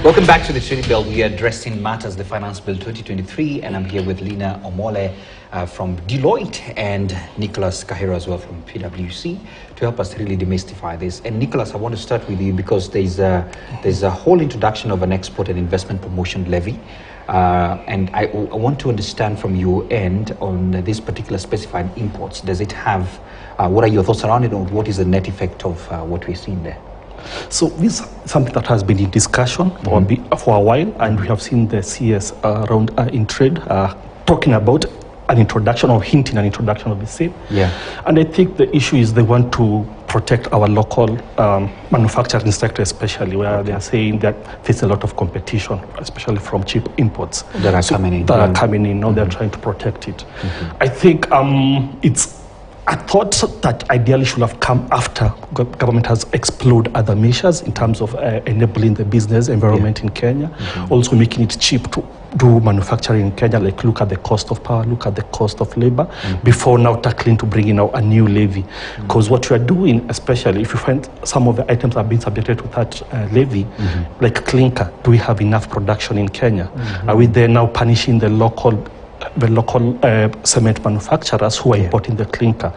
Welcome back to the Trinity Bill. We are addressing matters, the Finance Bill 2023, and I'm here with Lina Omole from Deloitte and Nicholas Kahiro as well from PwC to help us really demystify this. And Nicholas, I want to start with you because there's a whole introduction of an export and investment promotion levy. And I want to understand from your end on this particular specified imports. Does it have, what are your thoughts around it, or what is the net effect of what we're seeing there? So this is something that has been in discussion for a while, and we have seen the CS around in trade talking about an introduction or hinting an introduction of the same. Yeah. And I think the issue is they want to protect our local manufacturing sector, especially where they are saying that there's a lot of competition, especially from cheap imports that are coming in. That are coming in. Now they're trying to protect it. I think it's a thought that ideally should have come after government has explored other measures in terms of enabling the business environment in Kenya, also making it cheap to do manufacturing in Kenya, like look at the cost of power, look at the cost of labor, before now tackling to bring in a new levy. Because what you are doing, especially if you find some of the items are being subjected to that levy, like clinker, do we have enough production in Kenya? Are we there now punishing the local cement manufacturers who are importing the clinker?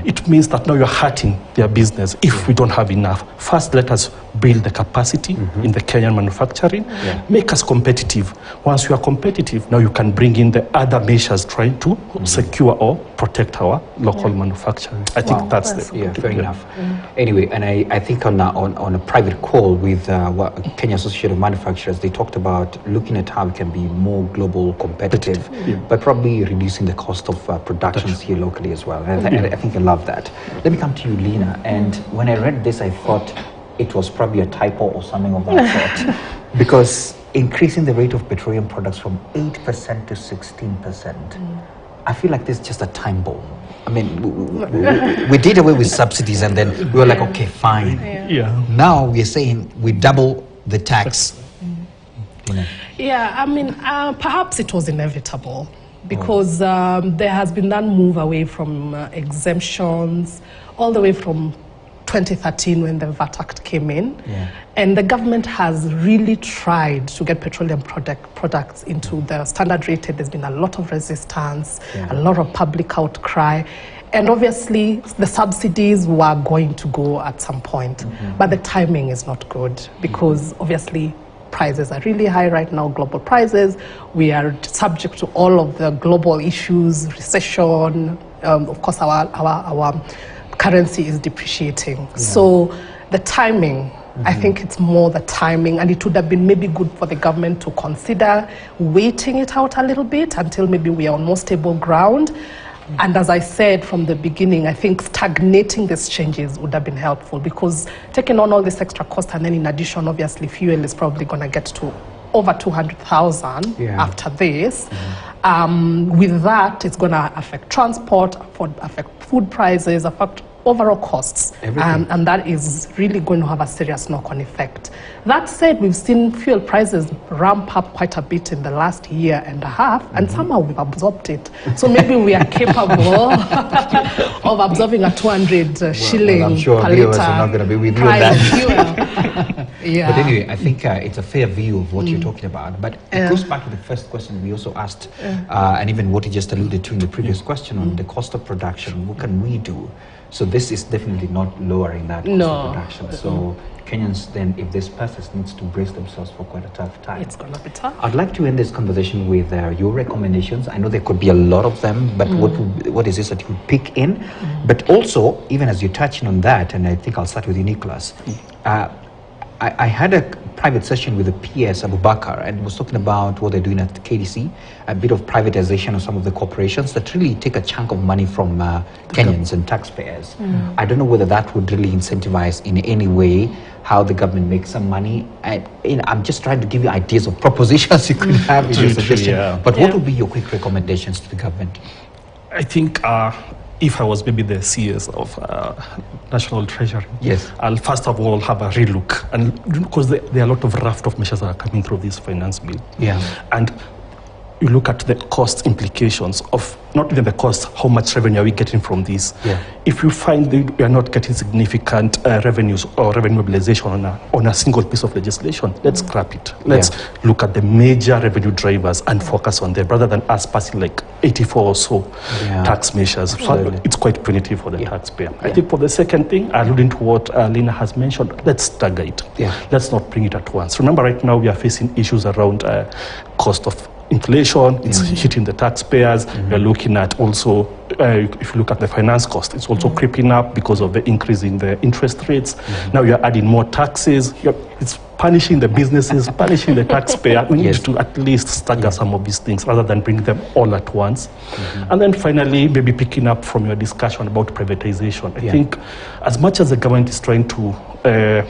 It means that now you're hurting their business if we don't have enough. First, let us build the capacity in the Kenyan manufacturing, make us competitive. Once you are competitive, now you can bring in the other measures trying to secure or protect our local manufacturing. I think that's the fair enough. Anyway, and I think on a private call with Kenya Association of Manufacturers, they talked about looking at how we can be more global competitive, but probably reducing the cost of productions here locally as well. And I think I love that. Let me come to you, Lina. And when I read this, I thought it was probably a typo or something of that sort, because increasing the rate of petroleum products from 8% to 16%, I feel like this is just a time bomb. I mean, we did away with subsidies, and then we were like, okay, fine. Now we're saying we double the tax. Yeah, I mean, perhaps it was inevitable, because there has been that move away from exemptions all the way from 2013 when the VAT Act came in. And the government has really tried to get petroleum products into the standard rated. There's been a lot of resistance, a lot of public outcry. And obviously, the subsidies were going to go at some point. But the timing is not good, because obviously, prices are really high right now, global prices. We are subject to all of the global issues, recession. Of course, our currency is depreciating. So the timing, I think it's more the timing, and it would have been maybe good for the government to consider waiting it out a little bit until maybe we are on more stable ground. And as I said from the beginning, I think stagnating these changes would have been helpful, because taking on all this extra cost, and then in addition, obviously, fuel is probably going to get to over 200,000 after this. With that, it's going to affect transport, affect food prices, affect overall costs, and that is really going to have a serious knock-on effect. That said, we've seen fuel prices ramp up quite a bit in the last year and a half, and somehow we've absorbed it. So maybe we are capable of absorbing a 200 shilling I'm sure per viewers litre are not going to be with you on price that. of fuel. But anyway, I think it's a fair view of what you're talking about. But it goes back to the first question we also asked, and even what you just alluded to in the previous question on the cost of production. What can we do? So this is definitely not lowering that cost of production. So Kenyans then, if this passes, needs to brace themselves for quite a tough time. It's going to be tough. I'd like to end this conversation with your recommendations. I know there could be a lot of them, but what is this that you pick in? But also, even as you're touching on that, and I think I'll start with you, Nicholas, I had a private session with the PS Abubakar, and was talking about what they're doing at KDC, a bit of privatization of some of the corporations that really take a chunk of money from Kenyans and taxpayers. I don't know whether that would really incentivize in any way how the government makes some money. I'm just trying to give you ideas of propositions you could have in your suggestion. But what would be your quick recommendations to the government? I think if I was maybe the CS of National Treasury, I'll first of all have a relook, and because there are a lot of raft of measures that are coming through this finance bill. And you look at the cost implications of not even the cost, how much revenue are we getting from this? Yeah. If you find that we are not getting significant revenues or revenue mobilization on a single piece of legislation, let's scrap it. Let's look at the major revenue drivers and focus on them rather than us passing like 84 or so tax measures. Absolutely. It's quite punitive for the taxpayer. I think for the second thing, alluding to what Lina has mentioned, let's stagger it. Let's not bring it at once. Remember, right now we are facing issues around cost of inflation, it's hitting the taxpayers. We're looking at also, if you look at the finance cost, it's also creeping up because of the increase in the interest rates. Now you're adding more taxes. It's punishing the businesses, punishing the taxpayer. We need to at least stagger some of these things rather than bring them all at once. And then finally, maybe picking up from your discussion about privatization. I think as much as the government is trying to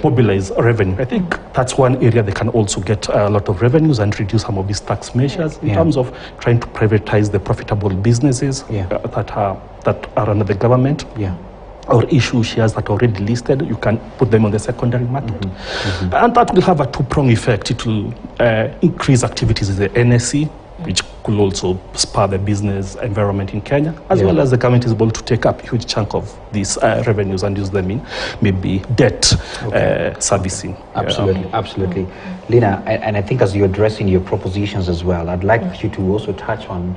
mobilize revenue, I think that's one area they can also get a lot of revenues and reduce some of these tax measures in terms of trying to privatize the profitable businesses that are under the government. Or issue shares that are already listed, you can put them on the secondary market. And that will have a two-pronged effect. It will increase activities in the NSE, which could also spur the business environment in Kenya, as well as the government is able to take up a huge chunk of these revenues and use them in maybe debt servicing. Absolutely. Lina, and I think as you're addressing your propositions as well, I'd like you to also touch on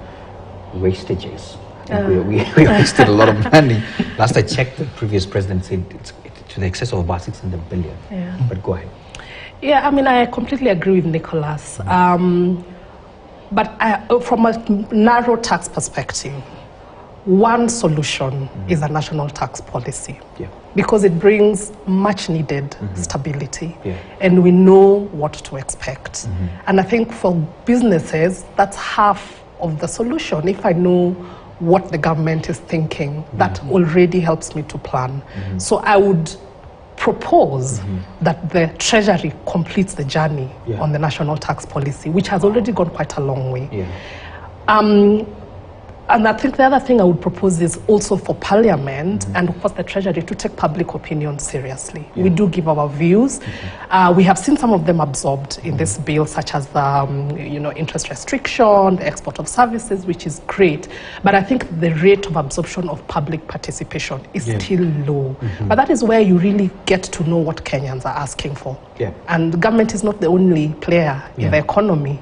wastages. We wasted a lot of money. Last I checked, the previous president said it's to the excess of about 600 billion. But go ahead. Yeah, I mean, I completely agree with Nicholas. But from a narrow tax perspective, one solution is a national tax policy. Because it brings much needed stability. And we know what to expect. And I think for businesses, that's half of the solution. If I know what the government is thinking, that already helps me to plan. So I would propose that the Treasury completes the journey on the national tax policy, which has already gone quite a long way. And I think the other thing I would propose is also for Parliament and of course the Treasury to take public opinion seriously. We do give our views. We have seen some of them absorbed in this bill, such as the interest restriction, the export of services, which is great. But I think the rate of absorption of public participation is still low. But that is where you really get to know what Kenyans are asking for. And government is not the only player in the economy.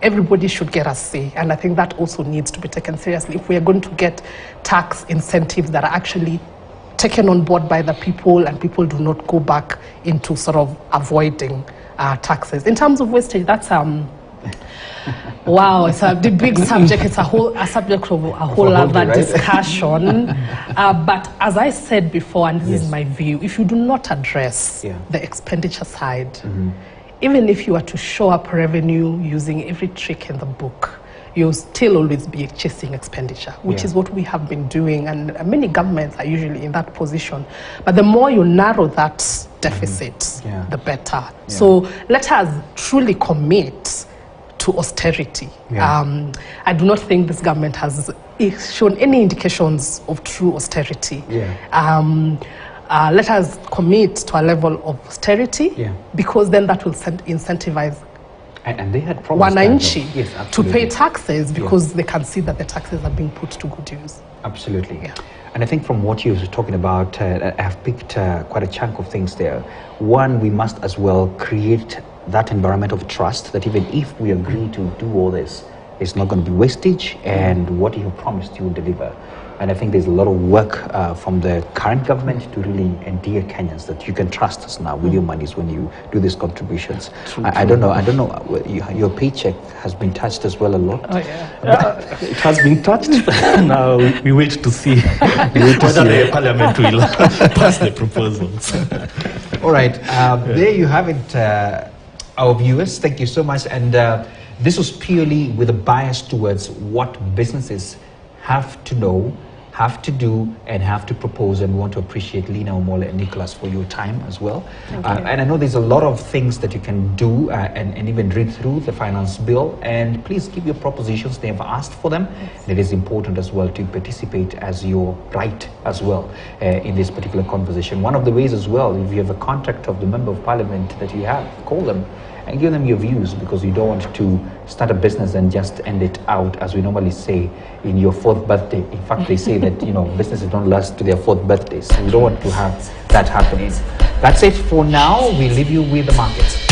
Everybody should get a say, and I think that also needs to be taken seriously if we are going to get tax incentives that are actually taken on board by the people and people do not go back into sort of avoiding taxes. In terms of wastage, that's wow, it's a big subject. It's a subject of a whole other discussion. But as I said before, and this is my view, if you do not address the expenditure side, even if you were to show up revenue using every trick in the book, you'll still always be chasing expenditure, which is what we have been doing, and many governments are usually in that position. But the more you narrow that deficit, the better. So let us truly commit to austerity. I do not think this government has shown any indications of true austerity. Let us commit to a level of austerity, because then that will incentivize and they had wananchi to pay taxes, because they can see that the taxes are being put to good use. Absolutely. And I think from what you were talking about, I have picked quite a chunk of things there. One, we must as well create that environment of trust that even if we agree to do all this, it's not going to be wastage, and what you have promised you will deliver. And I think there's a lot of work from the current government to really endear Kenyans that you can trust us now with your monies when you do these contributions. I don't know, your paycheck has been touched as well a lot. It has been touched. Now we wait to see whether the Parliament will pass the proposals. All right, there you have it, our viewers. Thank you so much. And this was purely with a bias towards what businesses have to know, have to do, and have to propose. And we want to appreciate Lina, Omole, and Nicholas for your time as well. And I know there's a lot of things that you can do and even read through the finance bill. And please give your propositions. They have asked for them. And it is important as well to participate as your right as well in this particular conversation. One of the ways as well, if you have a contact of the Member of Parliament that you have, call them and give them your views, because you don't want to start a business and just end it out, as we normally say, in your 4th birthday. In fact, they say that, you know, businesses don't last to their 4th birthdays. So we don't want to have that happening. That's it for now. We leave you with the markets.